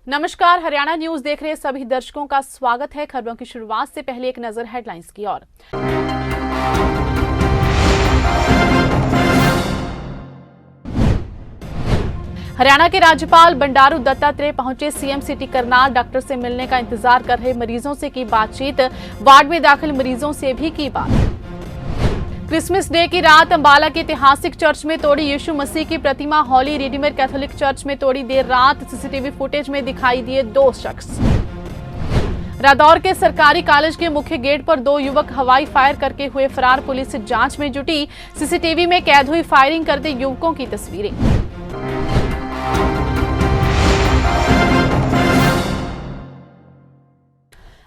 नमस्कार, हरियाणा न्यूज देख रहे सभी दर्शकों का स्वागत है। खबरों की शुरुआत से पहले एक नजर हेडलाइंस की ओर। हरियाणा के राज्यपाल बंडारू दत्तात्रेय पहुंचे सीएम सिटी करनाल। डॉक्टर से मिलने का इंतजार कर रहे मरीजों से की बातचीत। वार्ड में दाखिल मरीजों से भी की बात। क्रिसमस डे की रात अंबाला के ऐतिहासिक चर्च में तोड़ी यीशु मसीह की प्रतिमा। हॉली रिडीमर कैथोलिक चर्च में तोड़ी देर रात। सीसीटीवी फुटेज में दिखाई दिए 2 शख्स। रादौर के सरकारी कॉलेज के मुख्य गेट पर 2 युवक हवाई फायर करके हुए फरार। पुलिस जांच में जुटी। सीसीटीवी में कैद हुई फायरिंग करते युवकों की तस्वीरें।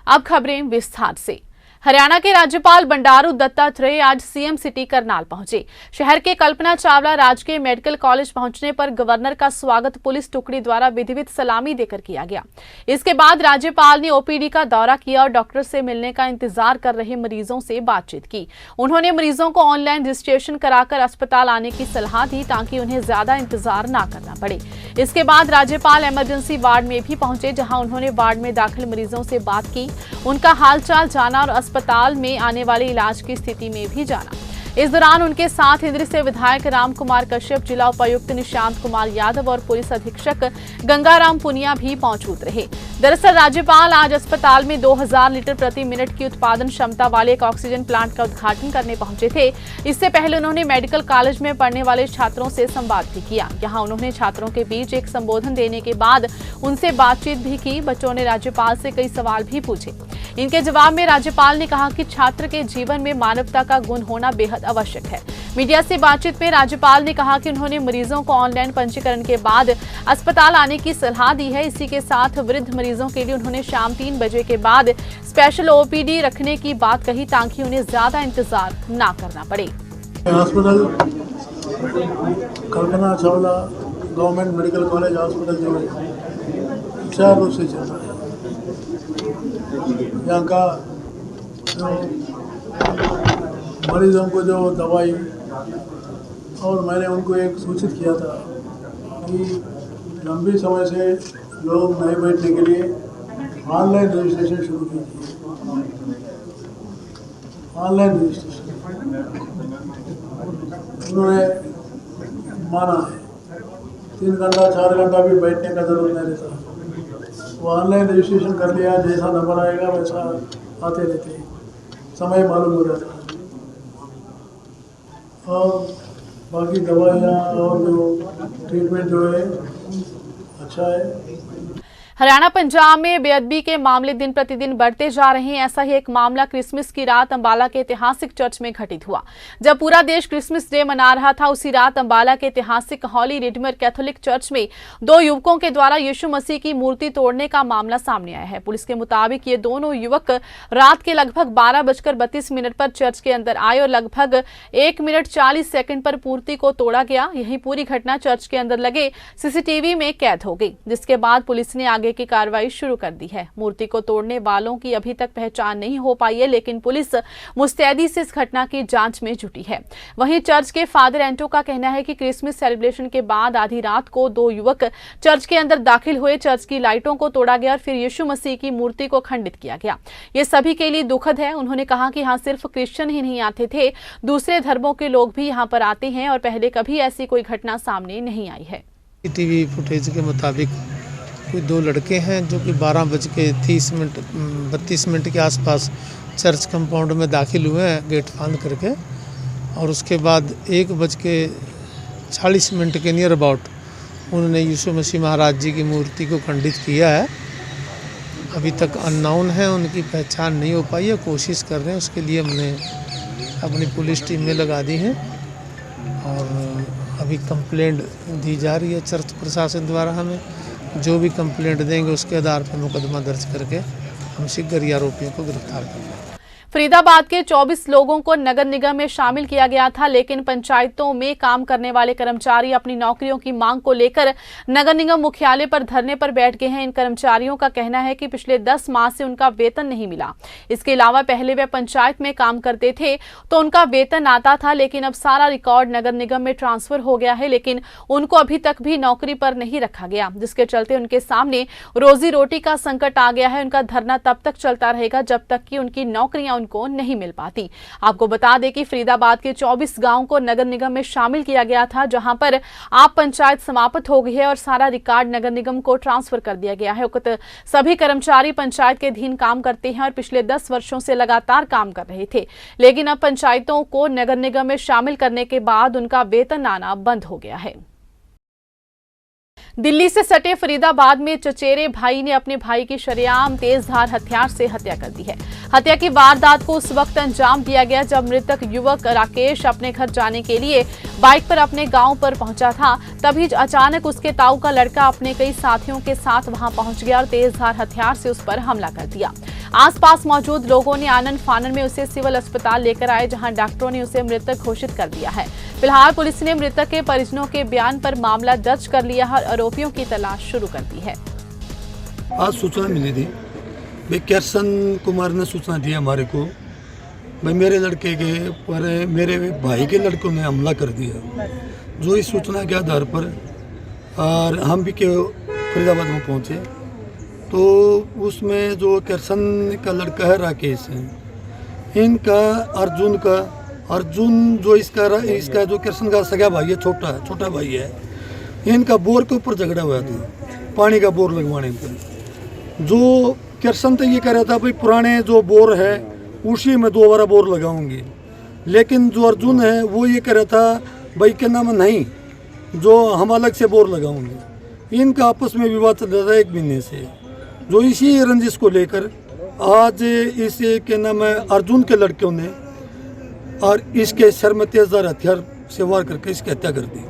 अब खबरें विस्तार से। हरियाणा के राज्यपाल बंडारू दत्तात्रेय आज सीएम सिटी करनाल पहुंचे। शहर के कल्पना चावला राजकीय मेडिकल कॉलेज पहुंचने पर गवर्नर का स्वागत पुलिस टुकड़ी द्वारा विधिवत सलामी देकर किया गया। इसके बाद राज्यपाल ने ओपीडी का दौरा किया और डॉक्टर से मिलने का इंतजार कर रहे मरीजों से बातचीत की। उन्होंने मरीजों को ऑनलाइन रजिस्ट्रेशन कराकर अस्पताल आने की सलाह दी ताकि उन्हें ज्यादा इंतजार न करना पड़े। इसके बाद राज्यपाल इमरजेंसी वार्ड में भी पहुंचे, जहां उन्होंने वार्ड में दाखिल मरीजों से बात की, उनका हालचाल जाना और अस्पताल में आने वाले इलाज की स्थिति में भी जाना। इस दौरान उनके साथ इंद्र से विधायक राम कुमार कश्यप, जिला उपायुक्त निशांत कुमार यादव और पुलिस अधीक्षक गंगाराम पुनिया भी मौजूद रहे। दरअसल राज्यपाल आज अस्पताल में 2000 लीटर प्रति मिनट की उत्पादन क्षमता वाले एक ऑक्सीजन प्लांट का उद्घाटन करने पहुंचे थे। इससे पहले उन्होंने मेडिकल कॉलेज में पढ़ने वाले छात्रों से संवाद भी किया। यहाँ उन्होंने छात्रों के बीच एक संबोधन देने के बाद उनसे बातचीत भी की। बच्चों ने राज्यपाल से कई सवाल भी पूछे। इनके जवाब में राज्यपाल ने कहा कि छात्र के जीवन में मानवता का गुण होना बेहद आवश्यक है। मीडिया से बातचीत में राज्यपाल ने कहा कि उन्होंने मरीजों को ऑनलाइन पंजीकरण के बाद अस्पताल आने की सलाह दी है। इसी के साथ वृद्ध मरीजों के लिए उन्होंने शाम 3 बजे के बाद स्पेशल ओपीडी रखने की बात कही ताकि उन्हें ज्यादा इंतजार न करना पड़े। Hospital Kalpana Chawla government medical college hospital जो है सुचारू रूप से चल रहा है। यहाँ का मरीजों को जो दवाई और मैंने उनको एक सूचित किया था कि लंबी समय से लोग नहीं बैठने के लिए ऑनलाइन रजिस्ट्रेशन शुरू कीजिए। ऑनलाइन रजिस्ट्रेशन उन्होंने माना है। 3 घंटा 4 घंटा भी बैठने का जरूरत नहीं रहता। वो ऑनलाइन रजिस्ट्रेशन कर लिया, जैसा नंबर आएगा वैसा आते रहते हैं, समय मालूम हो जाता है। और बाकी दवाइयाँ और जो ट्रीटमेंट जो है अच्छा है। हरियाणा पंजाब में बेअदबी के मामले दिन प्रतिदिन बढ़ते जा रहे हैं। ऐसा ही एक मामला क्रिसमस की रात अंबाला के ऐतिहासिक चर्च में घटित हुआ। जब पूरा देश क्रिसमस डे मना रहा था, उसी रात अंबाला के ऐतिहासिक हॉली रिडीमर कैथोलिक चर्च में 2 युवकों के द्वारा यीशु मसीह की मूर्ति तोड़ने का मामला सामने आया है। पुलिस के मुताबिक ये दोनों युवक रात के लगभग 12:32 पर चर्च के अंदर आए और लगभग 1 मिनट 40 सेकंड पर मूर्ति को तोड़ा गया। यही पूरी घटना चर्च के अंदर लगे सीसीटीवी में कैद हो गई, जिसके बाद पुलिस ने आगे की कार्रवाई शुरू कर दी है। मूर्ति को तोड़ने वालों की अभी तक पहचान नहीं हो पाई है, लेकिन पुलिस मुस्तैदी से इस घटना की जांच में जुटी है। वहीं चर्च के फादर एंटो का कहना है कि क्रिसमस सेलिब्रेशन के बाद आधी रात को 2 युवक चर्च के अंदर दाखिल हुए। चर्च की लाइटों को तोड़ा गया और फिर यीशु मसीह की मूर्ति को खंडित किया गया। ये सभी के लिए दुखद है। उन्होंने कहा कि यहाँ सिर्फ क्रिश्चियन ही नहीं आते थे, दूसरे धर्मों के लोग भी यहाँ पर आते हैं और पहले कभी ऐसी कोई घटना सामने नहीं आई है। टीवी फुटेज के मुताबिक कोई 2 लड़के हैं जो कि 12:32 के आसपास चर्च कंपाउंड में दाखिल हुए हैं गेट बंद करके, और उसके बाद 1:40 के नियर अबाउट उन्होंने यीशु मसीह महाराज जी की मूर्ति को खंडित किया है। अभी तक अननोन है, उनकी पहचान नहीं हो पाई है। कोशिश कर रहे हैं, उसके लिए हमने अपनी पुलिस टीम में लगा दी है और अभी कंप्लेंट दी जा रही है चर्च प्रशासन द्वारा। हमें जो भी कंप्लेंट देंगे उसके आधार पर मुकदमा दर्ज करके हम शीघ्र आरोपियों को गिरफ्तार करेंगे। फरीदाबाद के 24 लोगों को नगर निगम में शामिल किया गया था, लेकिन पंचायतों में काम करने वाले कर्मचारी अपनी नौकरियों की मांग को लेकर नगर निगम मुख्यालय पर धरने पर बैठ गए हैं। इन कर्मचारियों का कहना है कि पिछले 10 माह से उनका वेतन नहीं मिला। इसके अलावा पहले वे पंचायत में काम करते थे तो उनका वेतन आता था, लेकिन अब सारा रिकॉर्ड नगर निगम में ट्रांसफर हो गया है, लेकिन उनको अभी तक भी नौकरी पर नहीं रखा गया, जिसके चलते उनके सामने रोजी रोटी का संकट आ गया है। उनका धरना तब तक चलता रहेगा जब तक कि उनकी नौकरियां उनको नहीं मिल पाती। आपको बता दें कि फरीदाबाद के 24 गांवों को नगर निगम में शामिल किया गया था, जहां पर आप पंचायत समाप्त हो गई है और सारा रिकॉर्ड नगर निगम को ट्रांसफर कर दिया गया है। उक्त सभी कर्मचारी पंचायत के अधीन काम करते हैं और पिछले 10 वर्षों से लगातार काम कर रहे थे, लेकिन अब पंचायतों को नगर निगम में शामिल करने के बाद उनका वेतन आना बंद हो गया है। दिल्ली से सटे फरीदाबाद में चचेरे भाई ने अपने भाई की शरेआम तेजधार हथियार से हत्या कर दी है। हत्या की वारदात को उस वक्त अंजाम दिया गया जब मृतक युवक राकेश अपने घर जाने के लिए बाइक पर अपने गांव पर पहुंचा था। तभी अचानक उसके ताऊ का लड़का अपने कई साथियों के साथ वहां पहुंच गया और तेजधार हथियार से उस पर हमला कर दिया। आसपास मौजूद लोगों ने आनन फानन में उसे सिविल अस्पताल लेकर आए, जहां डॉक्टरों ने उसे मृतक घोषित कर दिया है। फिलहाल पुलिस ने मृतक के परिजनों के बयान पर मामला दर्ज कर लिया है और आरोपियों की तलाश शुरू कर दी है। आज सूचना मिली थी भाई, किशन कुमार ने सूचना दी हमारे को भाई मेरे लड़के के पर मेरे भाई के लड़कों ने हमला कर दिया। जो इस सूचना के आधार पर और हम भी के फरीदाबाद में पहुंचे तो उसमें जो किशन का लड़का है राकेश है, इनका अर्जुन जो इसका जो किशन का सगा भाई है, छोटा भाई है, इनका बोर के ऊपर झगड़ा हुआ था पानी का बोर लगवाने पर। जो किशन तो ये कह रहा था भाई पुराने जो बोर है उसी में दोबारा बोर लगाऊंगी, लेकिन जो अर्जुन है वो ये कह रहा था भाई के नाम नहीं, जो हम अलग से बोर लगाऊंगे। इनका आपस में विवाद चल रहा था 1 महीने से। जो इसी रंजिश को लेकर आज इस के नाम अर्जुन के लड़कों ने और इसके सर में तेजधार हथियार से वार करके इसकी हत्या कर दी।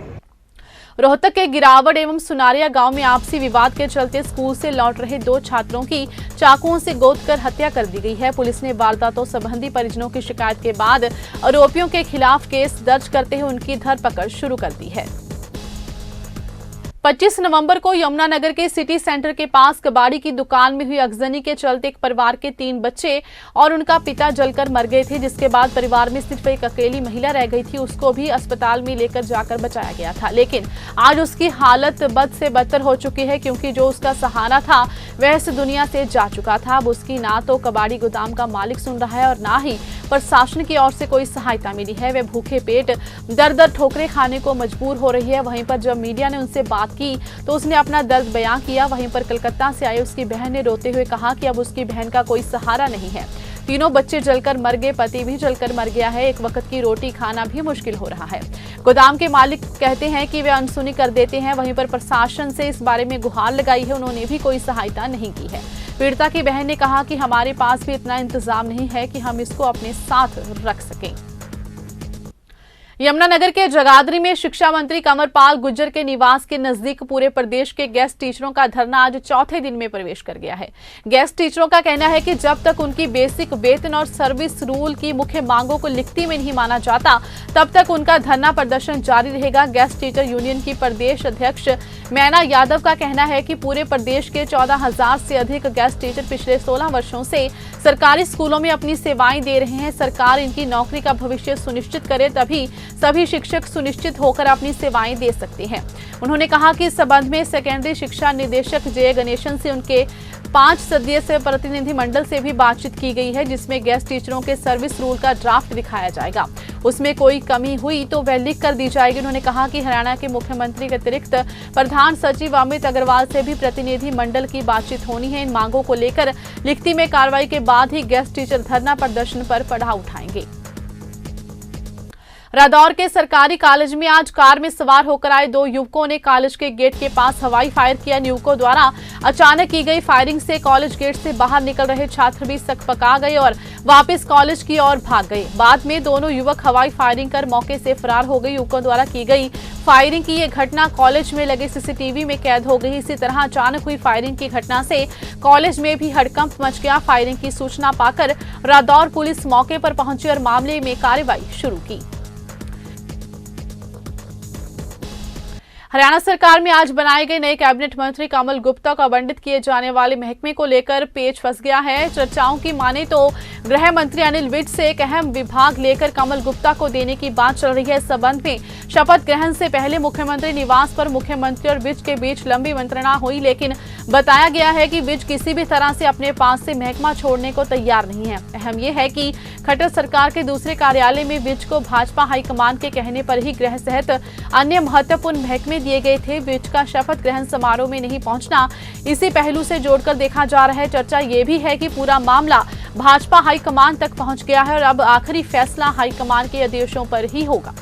रोहतक के गिरावड़ एवं सुनारिया गांव में आपसी विवाद के चलते स्कूल से लौट रहे 2 छात्रों की चाकुओं से गोद कर हत्या कर दी गई है। पुलिस ने वारदातों संबंधी परिजनों की शिकायत के बाद आरोपियों के खिलाफ केस दर्ज करते हुए उनकी धरपकड़ शुरू कर दी है। 25 नवंबर को यमुनानगर के सिटी सेंटर के पास कबाड़ी की दुकान में हुई अगजनी के चलते एक परिवार के 3 बच्चे और उनका पिता जलकर मर गए थे, जिसके बाद परिवार में सिर्फ एक अकेली महिला रह गई थी। उसको भी अस्पताल में लेकर जाकर बचाया गया था, लेकिन आज उसकी हालत बद से बदतर हो चुकी है, क्योंकि जो उसका सहारा था वह इस दुनिया से जा चुका था। अब उसकी ना तो कबाड़ी गोदाम का मालिक सुन रहा है और ना ही प्रशासन की ओर से कोई सहायता मिली है। वे भूखे पेट दर ठोकरें खाने को मजबूर हो रही है। वहीं पर जब मीडिया ने उनसे बात की तो उसने अपना दर्द बयां किया। वहीं पर कलकत्ता से आई उसकी बहन ने रोते हुए कहा कि अब उसकी बहन का कोई सहारा नहीं है। तीनों बच्चे जलकर मर गए, पति भी जलकर मर गया है। एक वक्त की रोटी खाना भी मुश्किल हो रहा है। गोदाम के मालिक कहते हैं कि वे अनसुनी कर देते हैं। वहीं पर प्रशासन से इस बारे में गुहार लगाई है, उन्होंने भी कोई सहायता नहीं की है। पीड़िता की बहन ने कहा कि हमारे पास भी इतना इंतजाम नहीं है कि हम इसको अपने साथ रख सकें। यमुनानगर के जगाधरी में शिक्षा मंत्री कंवरपाल गुर्जर के निवास के नजदीक पूरे प्रदेश के गेस्ट टीचरों का धरना आज 4थे दिन में प्रवेश कर गया है। गेस्ट टीचरों का कहना है कि जब तक उनकी बेसिक वेतन और सर्विस रूल की मुख्य मांगों को लिखती में नहीं माना जाता, तब तक उनका धरना प्रदर्शन जारी रहेगा। गेस्ट टीचर यूनियन की प्रदेश अध्यक्ष मैना यादव का कहना है कि पूरे प्रदेश के 14,000 से अधिक गेस्ट टीचर पिछले 16 वर्षों से सरकारी स्कूलों में अपनी सेवाएं दे रहे हैं। सरकार इनकी नौकरी का भविष्य सुनिश्चित करे, तभी सभी शिक्षक सुनिश्चित होकर अपनी सेवाएं दे सकते हैं। उन्होंने कहा कि इस संबंध में सेकेंडरी शिक्षा निदेशक जय गणेशन से उनके 5 सदस्यीय प्रतिनिधि मंडल से भी बातचीत की गई है, जिसमें गेस्ट टीचरों के सर्विस रूल का ड्राफ्ट दिखाया जाएगा। उसमें कोई कमी हुई तो वह लिख कर दी जाएगी। उन्होंने कहा कि हरियाणा के मुख्यमंत्री के अतिरिक्त प्रधान सचिव अमित अग्रवाल से भी प्रतिनिधि मंडल की बातचीत होनी है। इन मांगों को लेकर लिखती में कार्रवाई के बाद ही गेस्ट टीचर धरना प्रदर्शन पर पड़ाव उठाएंगे। रादौर के सरकारी कॉलेज में आज कार में सवार होकर आए दो युवकों ने कॉलेज के गेट के पास हवाई फायर किया। युवकों द्वारा अचानक की गई फायरिंग से कॉलेज गेट से बाहर निकल रहे छात्र भी सकपका गए और वापस कॉलेज की ओर भाग गए। बाद में दोनों युवक हवाई फायरिंग कर मौके से फरार हो गए। युवकों द्वारा की गई फायरिंग की ये घटना कॉलेज में लगे सीसीटीवी में कैद हो गई। इसी तरह अचानक हुई फायरिंग की घटना से कॉलेज में भी हड़कंप मच गया। फायरिंग की सूचना पाकर रादौर पुलिस मौके पर पहुंची और मामले में कार्रवाई शुरू की। हरियाणा सरकार में आज बनाए गए नए कैबिनेट मंत्री कमल गुप्ता को आवंटित किए जाने वाले महकमे को लेकर पेच फंस गया है। चर्चाओं की माने तो गृह मंत्री अनिल विज से एक अहम विभाग लेकर कमल गुप्ता को देने की बात चल रही है। इस संबंध में शपथ ग्रहण से पहले मुख्यमंत्री निवास पर मुख्यमंत्री और विज के बीच लंबी मंत्रणा हुई, लेकिन बताया गया है कि विज किसी भी तरह से अपने पास से महकमा छोड़ने को तैयार नहीं है। अहम यह है कि खट्टर सरकार के दूसरे कार्यालय में विज को भाजपा हाईकमान के कहने पर ही गृह सहित अन्य महत्वपूर्ण महकमे दिए गए थे। विज का शपथ ग्रहण समारोह में नहीं पहुंचना इसी पहलू से जोड़कर देखा जा रहा है। चर्चा ये भी है कि पूरा मामला भाजपा हाईकमान तक पहुंच गया है और अब आखिरी फैसला हाईकमान के आदेशों पर ही होगा।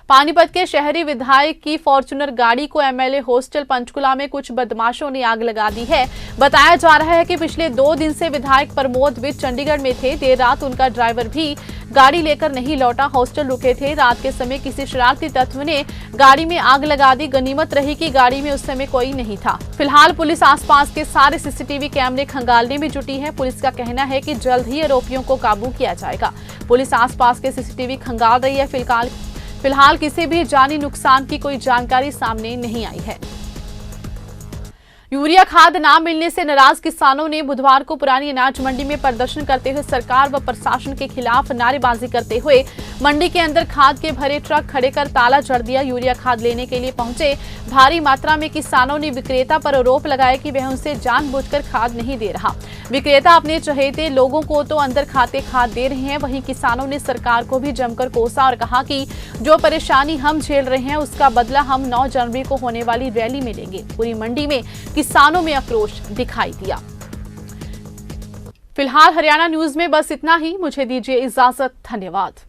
पानीपत के शहरी विधायक की फॉर्च्यूनर गाड़ी को एमएलए हॉस्टल पंचकुला में कुछ बदमाशों ने आग लगा दी है। बताया जा रहा है कि पिछले 2 दिन से विधायक प्रमोद विज चंडीगढ़ में थे। देर रात उनका ड्राइवर भी गाड़ी लेकर नहीं लौटा। हॉस्टल रुके थे। रात के समय किसी शरारती तत्व ने गाड़ी में आग लगा दी। गनीमत रही कि गाड़ी में उस समय कोई नहीं था। फिलहाल पुलिस आसपास के सारे सीसीटीवी कैमरे खंगालने में जुटी है। पुलिस का कहना है कि जल्द ही आरोपियों को काबू किया जाएगा। पुलिस आसपास के सीसीटीवी खंगाल रही है। फिलहाल किसी भी जानी नुकसान की कोई जानकारी सामने नहीं आई है। यूरिया खाद न मिलने से नाराज किसानों ने बुधवार को पुरानी अनाज मंडी में प्रदर्शन करते हुए सरकार व प्रशासन के खिलाफ नारेबाजी करते हुए मंडी के अंदर खाद के भरे ट्रक खड़े कर ताला जड़ दिया। यूरिया खाद लेने के लिए पहुंचे भारी मात्रा में किसानों ने विक्रेता पर आरोप लगाया कि वह उनसे जानबूझकर खाद नहीं दे रहा। विक्रेता अपने चहेते लोगों को तो अंदर खाते खाद दे रहे हैं। वहीं किसानों ने सरकार को भी जमकर कोसा और कहा कि जो परेशानी हम झेल रहे हैं उसका बदला हम 9 जनवरी को होने वाली रैली में लेंगे। पूरी मंडी में किसानों में आक्रोश दिखाई दिया। फिलहाल हरियाणा न्यूज में बस इतना ही। मुझे दीजिए इजाजत। धन्यवाद।